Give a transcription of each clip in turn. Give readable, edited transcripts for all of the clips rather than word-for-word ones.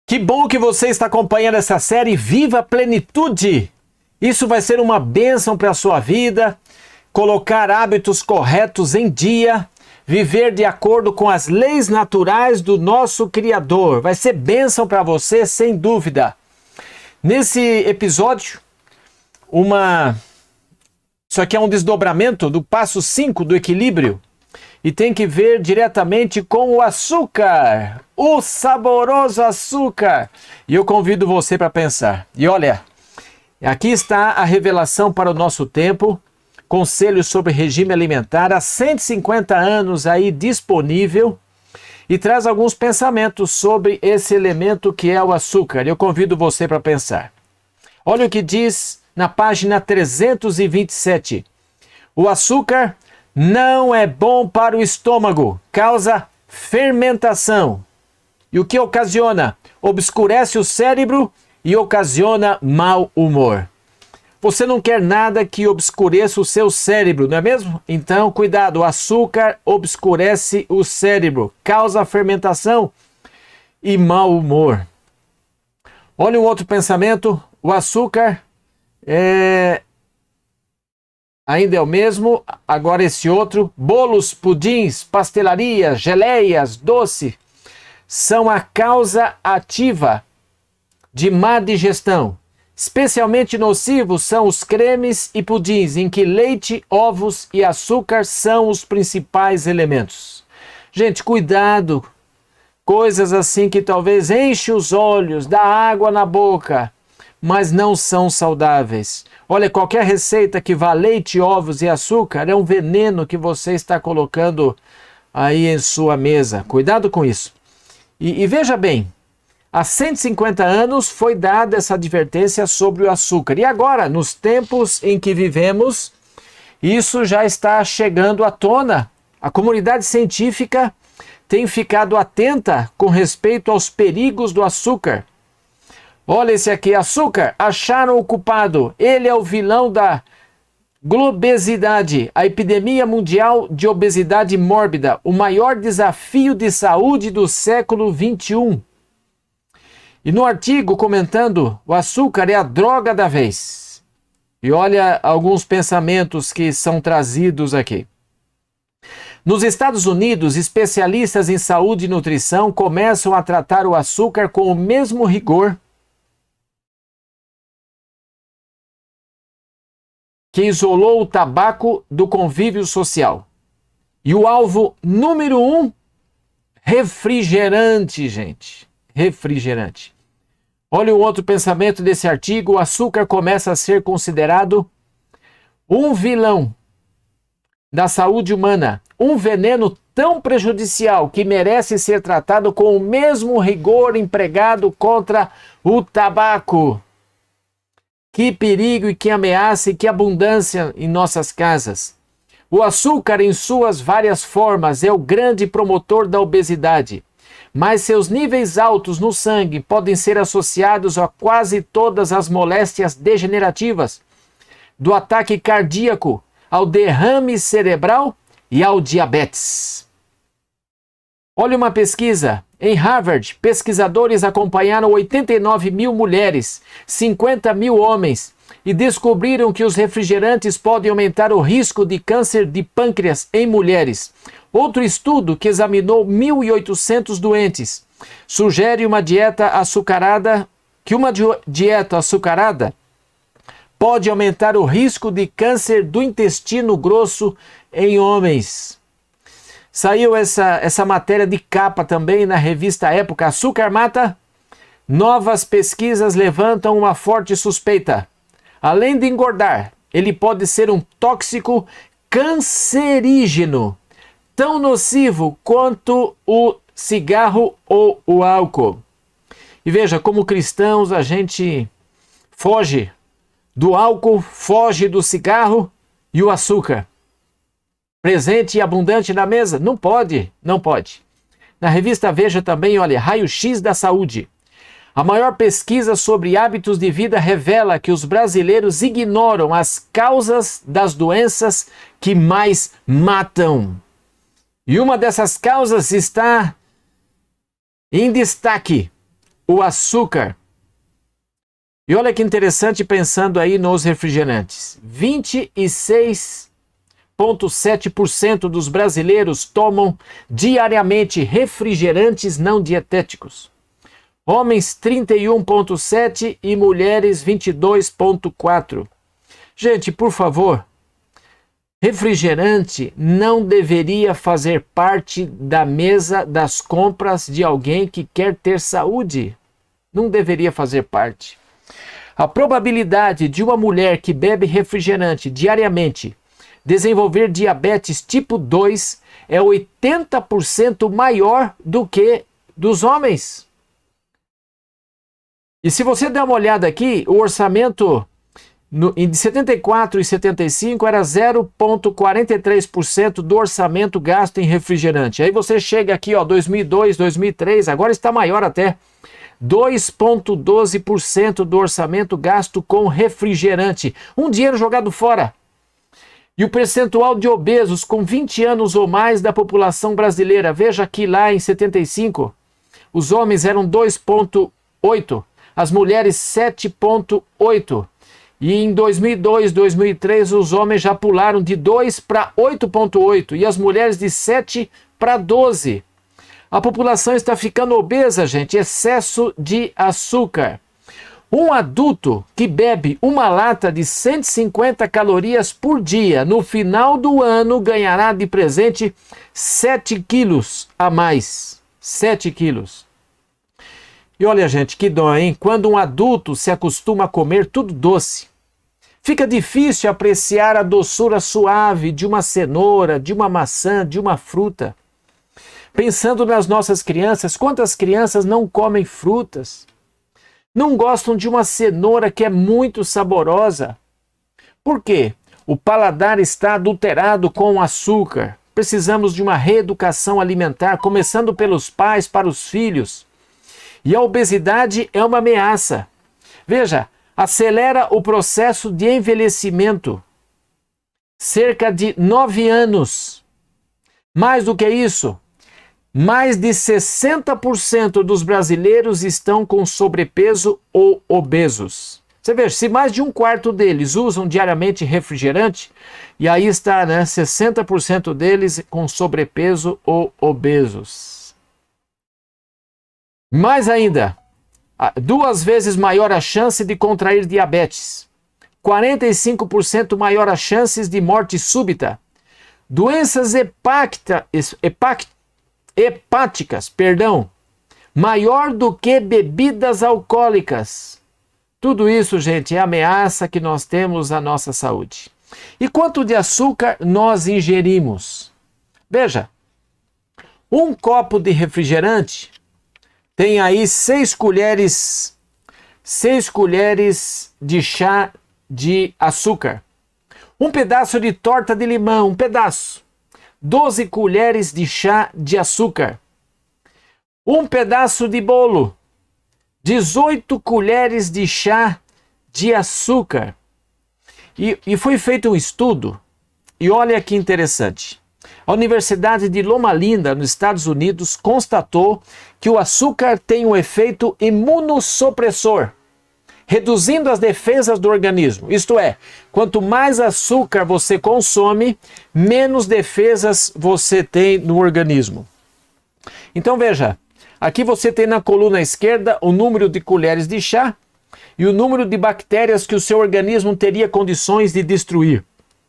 Que bom que você está acompanhando essa série Viva a Plenitude. Isso vai ser uma bênção para a sua vida, colocar hábitos corretos em dia, viver de acordo com as leis naturais do nosso Criador. Vai ser bênção para você, sem dúvida. Nesse episódio, isso aqui é um desdobramento do passo 5 do equilíbrio e tem que ver diretamente com o açúcar, o saboroso açúcar. E eu convido você para pensar. E olha, aqui está a revelação para o nosso tempo, conselhos sobre regime alimentar, há 150 anos aí disponível, e traz alguns pensamentos sobre esse elemento que é o açúcar. Eu convido você para pensar. Olha o que diz na página 327. O açúcar não é bom para o estômago, causa fermentação. E o que ocasiona? Obscurece o cérebro e ocasiona mau humor. Você não quer nada que obscureça o seu cérebro, não é mesmo? Então, cuidado, o açúcar obscurece o cérebro, causa fermentação e mau humor. Olha um outro pensamento, o açúcar ainda é o mesmo, agora esse outro, bolos, pudins, pastelarias, geleias, doce, são a causa ativa de má digestão. Especialmente nocivos são os cremes e pudins, em que leite, ovos e açúcar são os principais elementos. Gente, cuidado, coisas assim que talvez enchem os olhos, dá água na boca, mas não são saudáveis. Olha, qualquer receita que vá leite, ovos e açúcar é um veneno que você está colocando aí em sua mesa. Cuidado com isso. E veja bem, há 150 anos foi dada essa advertência sobre o açúcar. E agora, nos tempos em que vivemos, isso já está chegando à tona. A comunidade científica tem ficado atenta com respeito aos perigos do açúcar. Olha esse aqui, açúcar, acharam o culpado. Ele é o vilão da globesidade, a epidemia mundial de obesidade mórbida, o maior desafio de saúde do século XXI. E no artigo comentando, o açúcar é a droga da vez. E olha alguns pensamentos que são trazidos aqui. Nos Estados Unidos, especialistas em saúde e nutrição começam a tratar o açúcar com o mesmo rigor que isolou o tabaco do convívio social. E o alvo número 1, refrigerante, gente. Refrigerante. Olha o outro pensamento desse artigo. O açúcar começa a ser considerado um vilão da saúde humana, um veneno tão prejudicial que merece ser tratado com o mesmo rigor empregado contra o tabaco. Que perigo e que ameaça e que abundância em nossas casas. O açúcar, em suas várias formas, é o grande promotor da obesidade, mas seus níveis altos no sangue podem ser associados a quase todas as moléstias degenerativas, do ataque cardíaco ao derrame cerebral e ao diabetes. Olha uma pesquisa. Em Harvard, pesquisadores acompanharam 89 mil mulheres, 50 mil homens e descobriram que os refrigerantes podem aumentar o risco de câncer de pâncreas em mulheres. Outro estudo que examinou 1.800 doentes sugere uma dieta açucarada, pode aumentar o risco de câncer do intestino grosso em homens. Saiu essa matéria de capa também na revista Época. Açúcar mata? Novas pesquisas levantam uma forte suspeita. Além de engordar, ele pode ser um tóxico cancerígeno, tão nocivo quanto o cigarro ou o álcool. E veja, como cristãos, a gente foge do álcool, foge do cigarro e o açúcar. Presente e abundante na mesa? Não pode, não pode. Na revista Veja também, olha, raio-x da saúde. A maior pesquisa sobre hábitos de vida revela que os brasileiros ignoram as causas das doenças que mais matam. E uma dessas causas está em destaque: o açúcar. E olha que interessante pensando aí nos refrigerantes. 26,7% dos brasileiros tomam diariamente refrigerantes não dietéticos. Homens 31,7% e mulheres 22,4%. Gente, por favor, refrigerante não deveria fazer parte da mesa das compras de alguém que quer ter saúde. Não deveria fazer parte. A probabilidade de uma mulher que bebe refrigerante diariamente desenvolver diabetes tipo 2 é 80% maior do que dos homens. E se você der uma olhada aqui, o orçamento de 74 e 75 era 0,43% do orçamento gasto em refrigerante. Aí você chega aqui, ó, 2002, 2003, agora está maior até. 2,12% do orçamento gasto com refrigerante. Um dinheiro jogado fora. E o percentual de obesos com 20 anos ou mais da população brasileira, veja aqui lá em 75, os homens eram 2,8%, as mulheres 7,8%. E em 2002, 2003, os homens já pularam de 2 para 8,8% e as mulheres de 7 para 12%. A população está ficando obesa, gente, excesso de açúcar. Um adulto que bebe uma lata de 150 calorias por dia, no final do ano ganhará de presente 7 quilos a mais. 7 quilos. E olha, gente, que dó, hein? Quando um adulto se acostuma a comer tudo doce, fica difícil apreciar a doçura suave de uma cenoura, de uma maçã, de uma fruta. Pensando nas nossas crianças, quantas crianças não comem frutas? Não gostam de uma cenoura que é muito saborosa. Por quê? O paladar está adulterado com açúcar. Precisamos de uma reeducação alimentar, começando pelos pais para os filhos. E a obesidade é uma ameaça. Veja, acelera o processo de envelhecimento. Cerca de 9 anos. Mais do que isso, mais de 60% dos brasileiros estão com sobrepeso ou obesos. Você veja, se mais de um quarto deles usam diariamente refrigerante, e aí está, né, 60% deles com sobrepeso ou obesos. Mais ainda, 2 vezes maior a chance de contrair diabetes, 45% maior as chances de morte súbita, doenças hepáticas, maior do que bebidas alcoólicas. Tudo isso, gente, é ameaça que nós temos à nossa saúde. E quanto de açúcar nós ingerimos? Veja, um copo de refrigerante tem aí 6 colheres de chá de açúcar. Um pedaço de torta de limão, 12 colheres de chá de açúcar. Um pedaço de bolo, 18 colheres de chá de açúcar. E foi feito um estudo, e olha que interessante. A Universidade de Loma Linda, nos Estados Unidos, constatou que o açúcar tem um efeito imunossupressor, reduzindo as defesas do organismo. Isto é, quanto mais açúcar você consome, menos defesas você tem no organismo. Então veja, aqui você tem na coluna esquerda o número de colheres de chá e o número de bactérias que o seu organismo teria condições de destruir.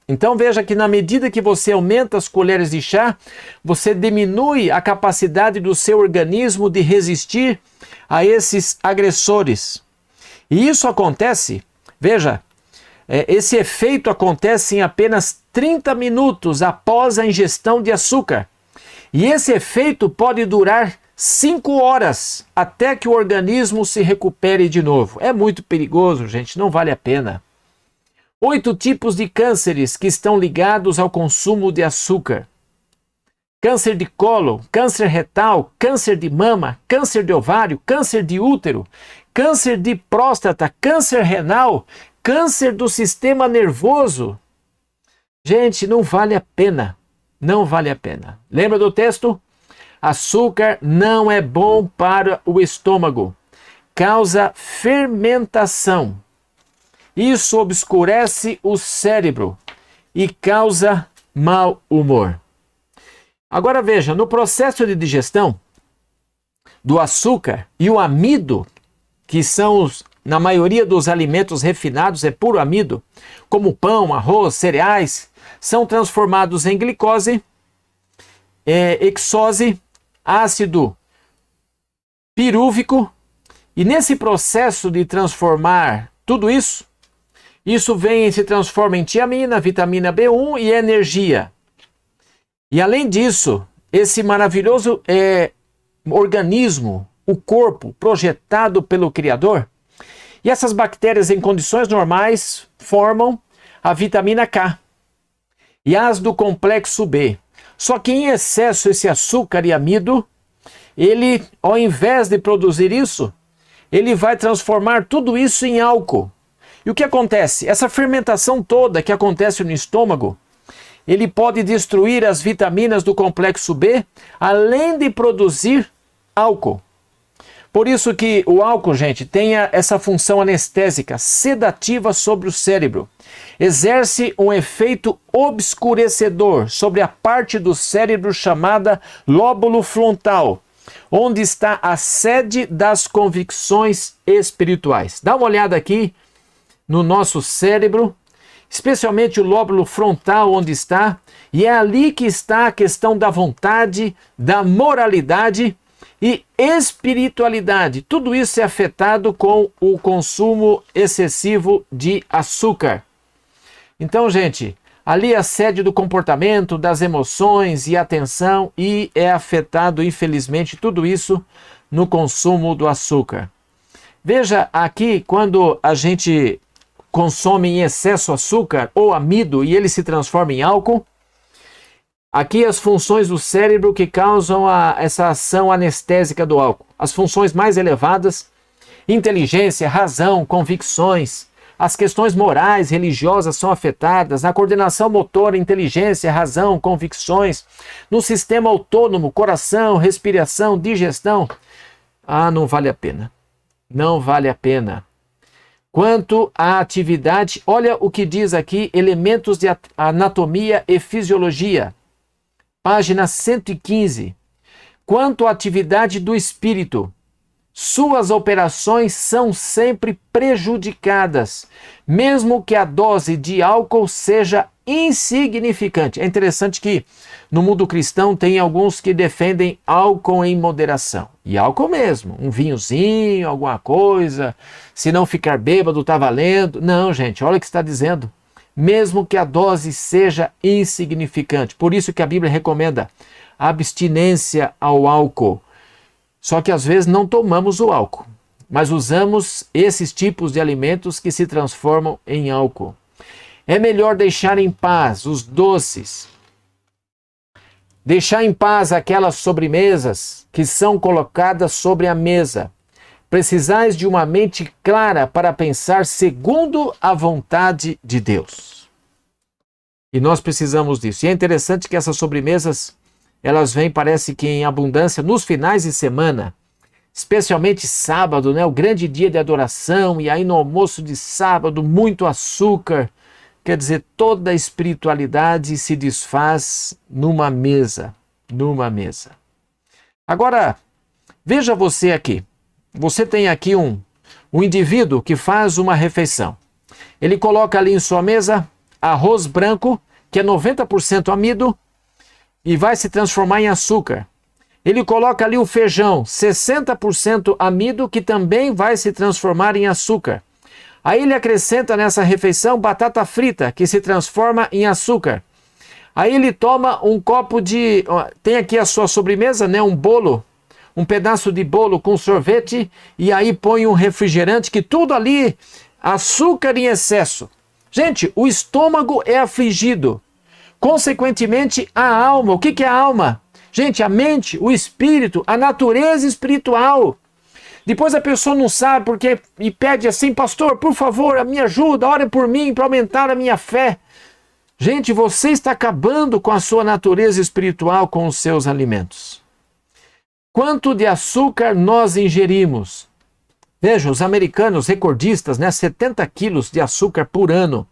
Então veja que na medida que você aumenta as colheres de chá, você diminui a capacidade do seu organismo de resistir a esses agressores. E isso acontece, veja, esse efeito acontece em apenas 30 minutos após a ingestão de açúcar. E esse efeito pode durar 5 horas até que o organismo se recupere de novo. É muito perigoso, gente, não vale a pena. 8 tipos de cânceres que estão ligados ao consumo de açúcar. Câncer de cólon, câncer retal, câncer de mama, câncer de ovário, câncer de útero, câncer de próstata, câncer renal, câncer do sistema nervoso. Gente, não vale a pena. Não vale a pena. Lembra do texto? Açúcar não é bom para o estômago. causa fermentação. Isso obscurece o cérebro e causa mau humor. Agora veja, no processo de digestão do açúcar e o amido, que são na maioria dos alimentos refinados é puro amido, como pão, arroz, cereais, são transformados em glicose, hexose, ácido pirúvico, e nesse processo de transformar tudo isso, vem e se transforma em tiamina, vitamina B1 e energia. E além disso, esse maravilhoso organismo, o corpo projetado pelo Criador, e essas bactérias em condições normais formam a vitamina K e as do complexo B. Só que em excesso esse açúcar e amido, ele, ao invés de produzir isso, ele vai transformar tudo isso em álcool. E o que acontece? Essa fermentação toda que acontece no estômago, ele pode destruir as vitaminas do complexo B, além de produzir álcool. Por isso que o álcool, gente, tem essa função anestésica, sedativa sobre o cérebro. Exerce um efeito obscurecedor sobre a parte do cérebro chamada lóbulo frontal, onde está a sede das convicções espirituais. Dá uma olhada aqui no nosso cérebro, especialmente o lóbulo frontal, onde está, e é ali que está a questão da vontade, da moralidade e espiritualidade. Tudo isso é afetado com o consumo excessivo de açúcar. Então, gente, ali é a sede do comportamento, das emoções e atenção, e é afetado, infelizmente, tudo isso no consumo do açúcar. Veja aqui, quando a gente consome em excesso açúcar ou amido e ele se transforma em álcool, aqui as funções do cérebro que causam essa ação anestésica do álcool. As funções mais elevadas, inteligência, razão, convicções, as questões morais, religiosas são afetadas, na coordenação motora, inteligência, razão, convicções, no sistema autônomo, coração, respiração, digestão. Não vale a pena. Não vale a pena. Quanto à atividade, olha o que diz aqui, elementos de anatomia e fisiologia. Página 115. Quanto à atividade do espírito, suas operações são sempre prejudicadas, mesmo que a dose de álcool seja insignificante. É interessante que no mundo cristão tem alguns que defendem álcool em moderação. E álcool mesmo, um vinhozinho, alguma coisa, se não ficar bêbado tá valendo. Não, gente, olha o que está dizendo. Mesmo que a dose seja insignificante. Por isso que a Bíblia recomenda abstinência ao álcool. Só que às vezes não tomamos o álcool, mas usamos esses tipos de alimentos que se transformam em álcool. É melhor deixar em paz os doces, deixar em paz aquelas sobremesas que são colocadas sobre a mesa. Precisais de uma mente clara para pensar segundo a vontade de Deus. E nós precisamos disso. E é interessante que essas sobremesas, elas vêm, parece que em abundância, nos finais de semana, especialmente sábado, né? O grande dia de adoração, e aí no almoço de sábado, muito açúcar. Quer dizer, toda a espiritualidade se desfaz numa mesa. Agora, veja você aqui. Você tem aqui um indivíduo que faz uma refeição. Ele coloca ali em sua mesa arroz branco, que é 90% amido, e vai se transformar em açúcar. Ele coloca ali o feijão, 60% amido, que também vai se transformar em açúcar. Aí ele acrescenta nessa refeição batata frita, que se transforma em açúcar. Aí ele toma um copo de... Tem aqui a sua sobremesa, né? Um bolo, um pedaço de bolo com sorvete, e aí põe um refrigerante, que tudo ali, açúcar em excesso. Gente, o estômago é afligido. Consequentemente, a alma. O que é a alma? Gente, a mente, o espírito, a natureza espiritual. Depois a pessoa não sabe porque e pede assim, pastor, por favor, me ajuda, ore por mim para aumentar a minha fé. Gente, você está acabando com a sua natureza espiritual com os seus alimentos. Quanto de açúcar nós ingerimos? Veja, os americanos recordistas, né, 70 quilos de açúcar por ano.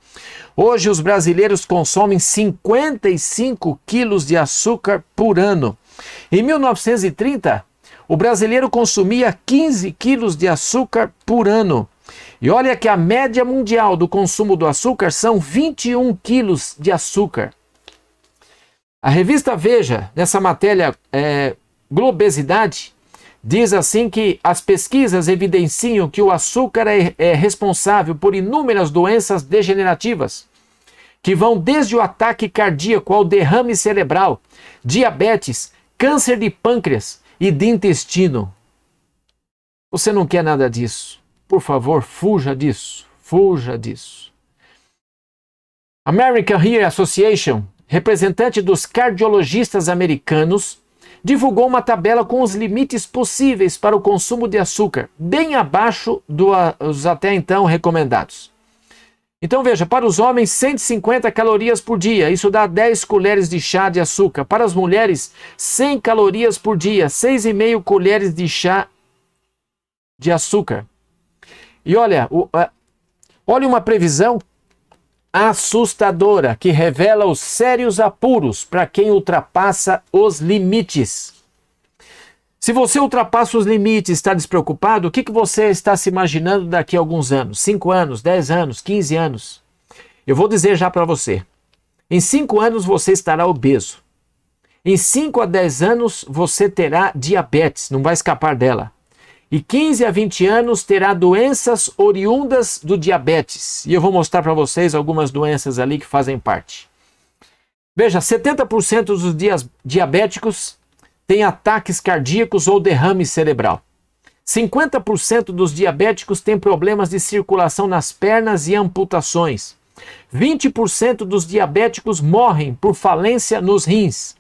Hoje os brasileiros consomem 55 quilos de açúcar por ano. Em 1930, o brasileiro consumia 15 quilos de açúcar por ano. E olha que a média mundial do consumo do açúcar são 21 quilos de açúcar. A revista Veja, nessa matéria Globesidade, diz assim que as pesquisas evidenciam que o açúcar é responsável por inúmeras doenças degenerativas, que vão desde o ataque cardíaco ao derrame cerebral, diabetes, câncer de pâncreas e de intestino. Você não quer nada disso. Por favor, fuja disso. Fuja disso. American Heart Association, representante dos cardiologistas americanos, divulgou uma tabela com os limites possíveis para o consumo de açúcar, bem abaixo dos até então recomendados. Então veja, para os homens 150 calorias por dia, isso dá 10 colheres de chá de açúcar. Para as mulheres 100 calorias por dia, 6,5 colheres de chá de açúcar. E olha uma previsão assustadora que revela os sérios apuros para quem ultrapassa os limites. Se você ultrapassa os limites e está despreocupado, o que você está se imaginando daqui a alguns anos? 5 anos, 10 anos, 15 anos? Eu vou dizer já para você. Em 5 anos você estará obeso. Em 5 a 10 anos você terá diabetes, não vai escapar dela. E 15 a 20 anos terá doenças oriundas do diabetes. E eu vou mostrar para vocês algumas doenças ali que fazem parte. Veja, 70% dos diabéticos têm ataques cardíacos ou derrame cerebral. 50% dos diabéticos têm problemas de circulação nas pernas e amputações. 20% dos diabéticos morrem por falência nos rins.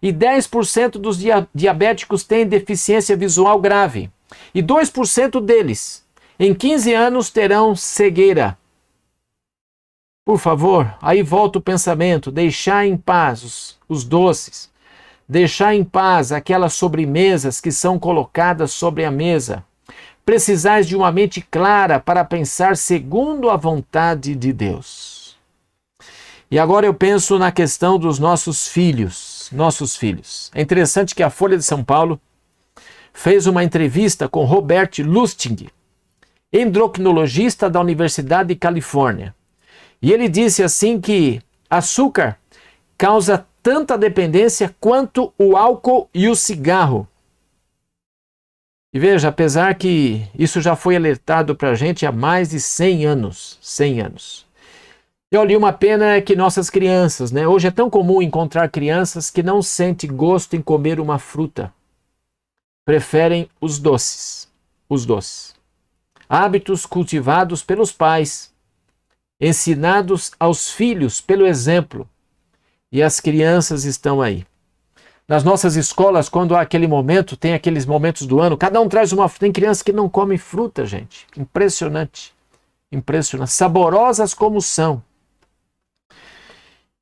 E 10% dos diabéticos têm deficiência visual grave. E 2% deles, em 15 anos, terão cegueira. Por favor, aí volta o pensamento, deixar em paz os doces, deixar em paz aquelas sobremesas que são colocadas sobre a mesa. Precisais de uma mente clara para pensar segundo a vontade de Deus. E agora eu penso na questão dos nossos filhos. É interessante que a Folha de São Paulo fez uma entrevista com Robert Lustig, endocrinologista da Universidade de Califórnia. E ele disse assim que açúcar causa tanta dependência quanto o álcool e o cigarro. E veja, apesar que isso já foi alertado para a gente há mais de 100 anos. 100 anos. E olha, uma pena é que nossas crianças, né? Hoje é tão comum encontrar crianças que não sentem gosto em comer uma fruta. Preferem os doces. Hábitos cultivados pelos pais, ensinados aos filhos pelo exemplo. E as crianças estão aí. Nas nossas escolas, quando há aquele momento, tem aqueles momentos do ano, cada um traz uma fruta. Tem crianças que não comem fruta, gente. Impressionante. Saborosas como são.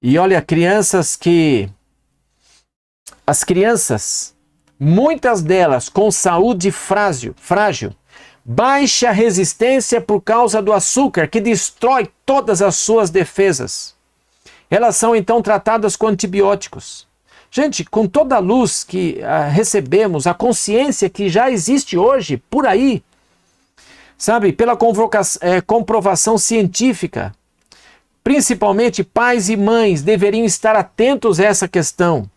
E olha, as crianças, muitas delas com saúde frágil, baixa resistência por causa do açúcar, que destrói todas as suas defesas. Elas são então tratadas com antibióticos. Gente, com toda a luz que recebemos, a consciência que já existe hoje por aí, sabe, pela comprovação científica, principalmente pais e mães deveriam estar atentos a essa questão.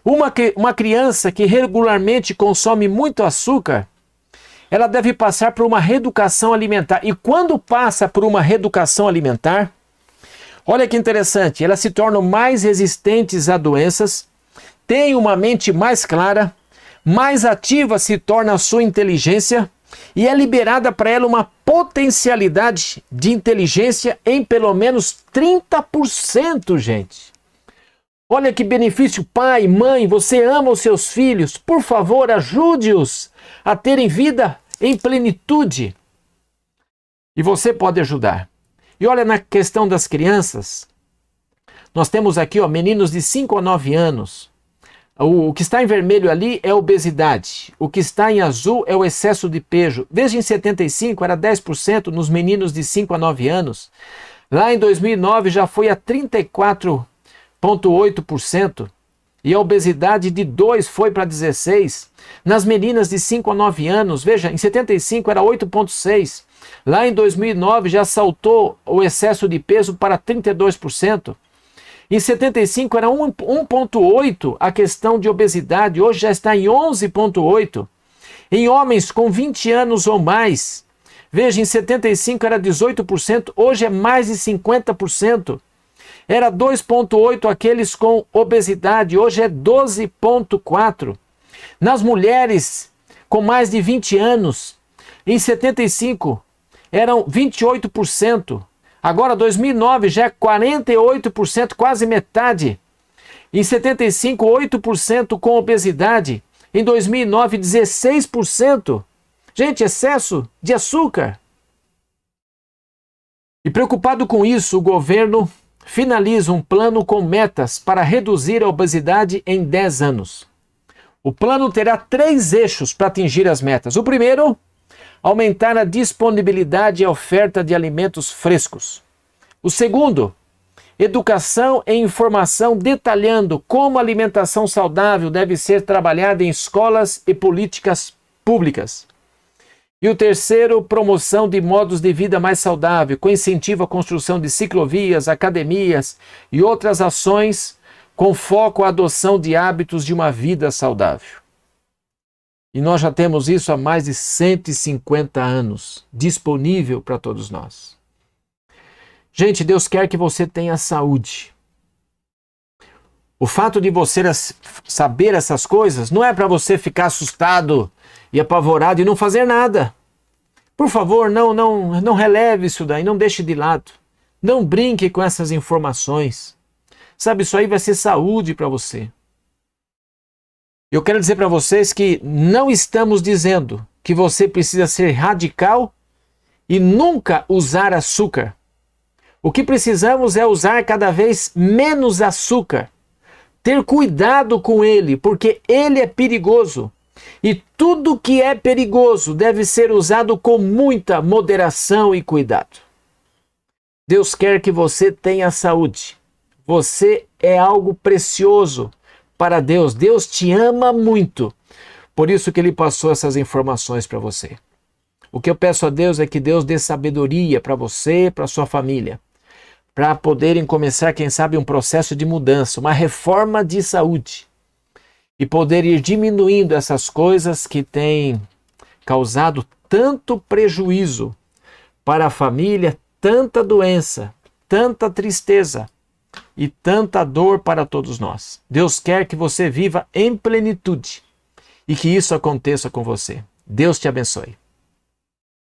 Uma criança que regularmente consome muito açúcar, ela deve passar por uma reeducação alimentar. E quando passa por uma reeducação alimentar, olha que interessante, elas se tornam mais resistentes a doenças, têm uma mente mais clara, mais ativa se torna a sua inteligência e é liberada para ela uma potencialidade de inteligência em pelo menos 30%, gente. Olha que benefício, pai, mãe, você ama os seus filhos, por favor, ajude-os a terem vida em plenitude. E você pode ajudar. E olha, na questão das crianças, nós temos aqui meninos de 5 a 9 anos. O que está em vermelho ali é obesidade. O que está em azul é o excesso de peso. Desde em 75 era 10% nos meninos de 5 a 9 anos. Lá em 2009 já foi a 34,8%. E a obesidade de 2 foi para 16. Nas meninas de 5 a 9 anos, veja, em 75 era 8,6. Lá em 2009 já saltou o excesso de peso para 32%. Em 75 era 1,8 a questão de obesidade, hoje já está em 11,8. Em homens com 20 anos ou mais, veja, em 75 era 18%, hoje é mais de 50%. Era 2,8 aqueles com obesidade, hoje é 12,4. Nas mulheres com mais de 20 anos, em 75 eram 28%. Agora, 2009 já é 48%, quase metade. Em 75, 8% com obesidade. Em 2009, 16%. Gente, excesso de açúcar. E preocupado com isso, o governo finaliza um plano com metas para reduzir a obesidade em 10 anos. O plano terá 3 eixos para atingir as metas. O primeiro, aumentar a disponibilidade e a oferta de alimentos frescos. O segundo, educação e informação detalhando como a alimentação saudável deve ser trabalhada em escolas e políticas públicas. E o terceiro, promoção de modos de vida mais saudável, com incentivo à construção de ciclovias, academias e outras ações com foco à adoção de hábitos de uma vida saudável. E nós já temos isso há mais de 150 anos, disponível para todos nós. Gente, Deus quer que você tenha saúde. O fato de você saber essas coisas não é para você ficar assustado e apavorado e não fazer nada. Por favor, não releve isso daí, não deixe de lado. Não brinque com essas informações. Sabe, isso aí vai ser saúde para você. Eu quero dizer para vocês que não estamos dizendo que você precisa ser radical e nunca usar açúcar. O que precisamos é usar cada vez menos açúcar. Ter cuidado com ele, porque ele é perigoso. E tudo que é perigoso deve ser usado com muita moderação e cuidado. Deus quer que você tenha saúde. Você é algo precioso para Deus. Deus te ama muito. Por isso que Ele passou essas informações para você. O que eu peço a Deus é que Deus dê sabedoria para você, para sua família, para poderem começar, quem sabe, um processo de mudança, uma reforma de saúde. E poder ir diminuindo essas coisas que têm causado tanto prejuízo para a família, tanta doença, tanta tristeza e tanta dor para todos nós. Deus quer que você viva em plenitude e que isso aconteça com você. Deus te abençoe.